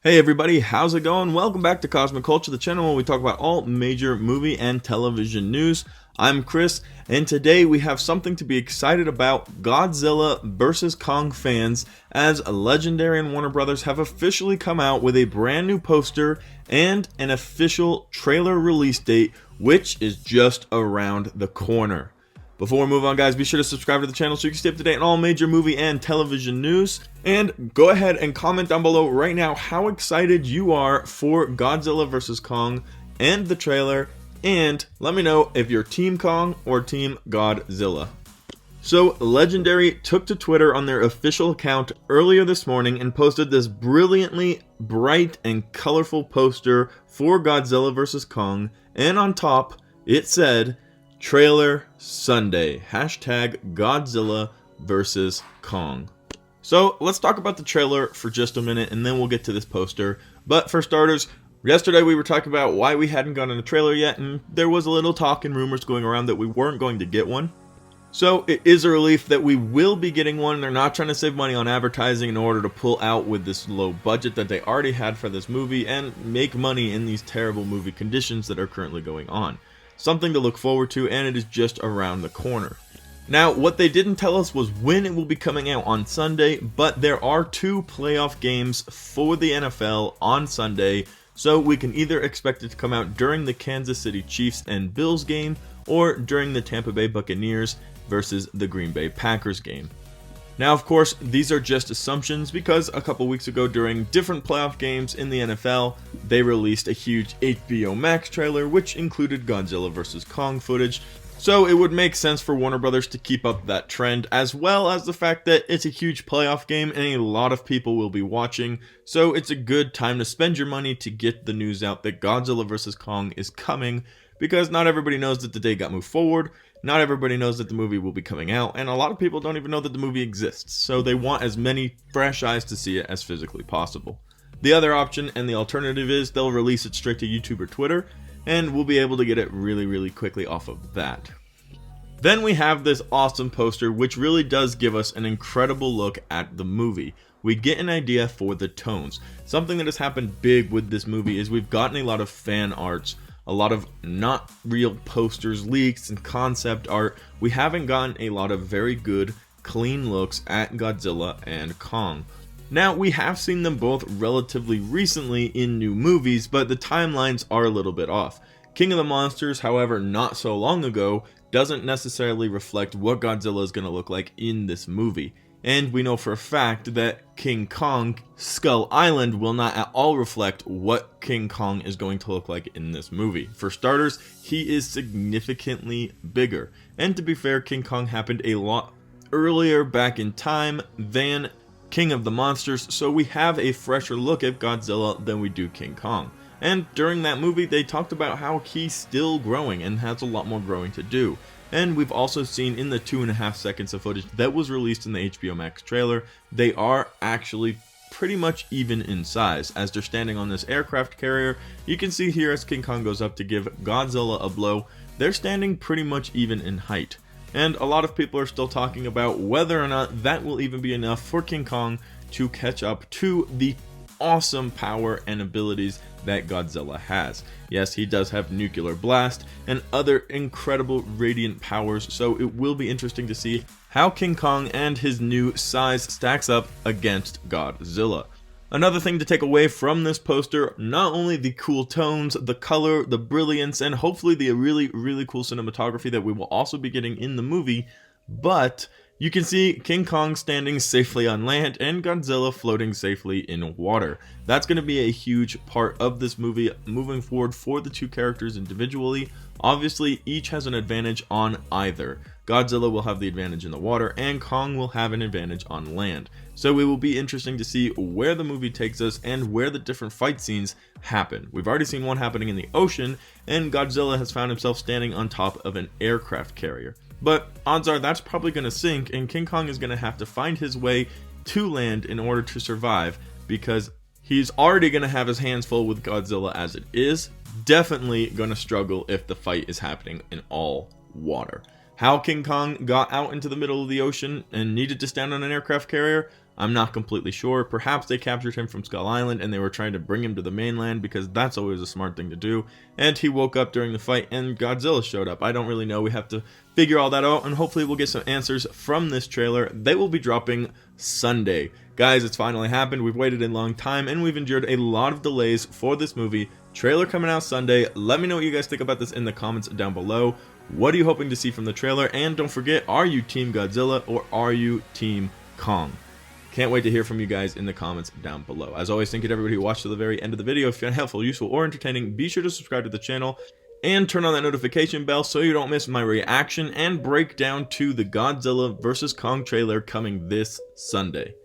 Hey everybody, how's it going? Welcome back to Cosmic Culture, the channel where we talk about all major movie and television news. I'm Chris, and today we have something to be excited about. Godzilla vs. Kong fans, as Legendary and Warner Brothers have officially come out with a brand new poster and an official trailer release date, which is just around the corner. Before we move on, guys, be sure to subscribe to the channel so you can stay up to date on all major movie and television news. And go ahead and comment down below right now how excited you are for Godzilla vs. Kong and the trailer. And let me know if you're Team Kong or Team Godzilla. So, Legendary took to Twitter on their official account earlier this morning and posted this brilliantly bright and colorful poster for Godzilla vs. Kong. And on top, it said, Trailer Sunday, hashtag Godzilla vs. Kong. So let's talk about the trailer for just a minute and then we'll get to this poster. But for starters, yesterday we were talking about why we hadn't gotten a trailer yet, and there was a little talk and rumors going around that we weren't going to get one. So it is a relief that we will be getting one. They're not trying to save money on advertising in order to pull out with this low budget that they already had for this movie and make money in these terrible movie conditions that are currently going on. Something to look forward to, and it is just around the corner. Now, what they didn't tell us was when it will be coming out on Sunday, but there are 2 playoff games for the NFL on Sunday, so we can either expect it to come out during the Kansas City Chiefs and Bills game, or during the Tampa Bay Buccaneers versus the Green Bay Packers game. Now, of course, these are just assumptions because a couple weeks ago during different playoff games in the NFL, they released a huge HBO Max trailer which included Godzilla vs. Kong footage. So it would make sense for Warner Brothers to keep up that trend, as well as the fact that it's a huge playoff game and a lot of people will be watching. So it's a good time to spend your money to get the news out that Godzilla vs. Kong is coming, because not everybody knows that the day got moved forward. Not everybody knows that the movie will be coming out, and a lot of people don't even know that the movie exists, so they want as many fresh eyes to see it as physically possible. The other option and the alternative is they'll release it straight to YouTube or Twitter, and we'll be able to get it really quickly off of that. Then we have this awesome poster which really does give us an incredible look at the movie. We get an idea for the tones. Something that has happened big with this movie is we've gotten a lot of fan arts, a lot of not real posters, leaks, and concept art. We haven't gotten a lot of very good, clean looks at Godzilla and Kong. Now, we have seen them both relatively recently in new movies, but the timelines are a little bit off. King of the Monsters, however, not so long ago, doesn't necessarily reflect what Godzilla is going to look like in this movie. And we know for a fact that King Kong, Skull Island, will not at all reflect what King Kong is going to look like in this movie. For starters, he is significantly bigger. And to be fair, King Kong happened a lot earlier back in time than King of the Monsters, so we have a fresher look at Godzilla than we do King Kong. And during that movie, they talked about how he's still growing and has a lot more growing to do. And we've also seen in the 2.5 seconds of footage that was released in the HBO Max trailer, they are actually pretty much even in size. As they're standing on this aircraft carrier, you can see here as King Kong goes up to give Godzilla a blow, they're standing pretty much even in height. And a lot of people are still talking about whether or not that will even be enough for King Kong to catch up to the awesome power and abilities that Godzilla has. Yes, he does have nuclear blast and other incredible radiant powers, so it will be interesting to see how King Kong and his new size stacks up against Godzilla. Another thing to take away from this poster, not only the cool tones, the color, the brilliance, and hopefully the really cool cinematography that we will also be getting in the movie, but you can see King Kong standing safely on land and Godzilla floating safely in water. That's going to be a huge part of this movie moving forward for the 2 characters individually. Obviously, each has an advantage on either. Godzilla will have the advantage in the water, and Kong will have an advantage on land. So it will be interesting to see where the movie takes us and where the different fight scenes happen. We've already seen one happening in the ocean, and Godzilla has found himself standing on top of an aircraft carrier. But odds are that's probably going to sink, and King Kong is going to have to find his way to land in order to survive, because he's already going to have his hands full with Godzilla as it is. Definitely going to struggle if the fight is happening in all water. How King Kong got out into the middle of the ocean and needed to stand on an aircraft carrier, I'm not completely sure. Perhaps they captured him from Skull Island and they were trying to bring him to the mainland, because that's always a smart thing to do, and he woke up during the fight and Godzilla showed up. I don't really know. We have to figure all that out, and hopefully we'll get some answers from this trailer. They will be dropping Sunday. Guys, it's finally happened. We've waited a long time and we've endured a lot of delays for this movie. Trailer coming out Sunday. Let me know what you guys think about this in the comments down below. What are you hoping to see from the trailer? And don't forget, are you Team Godzilla or are you Team Kong? Can't wait to hear from you guys in the comments down below. As always, thank you to everybody who watched to the very end of the video. If you found it helpful, useful, or entertaining, be sure to subscribe to the channel and turn on that notification bell so you don't miss my reaction and breakdown to the Godzilla vs. Kong trailer coming this Sunday.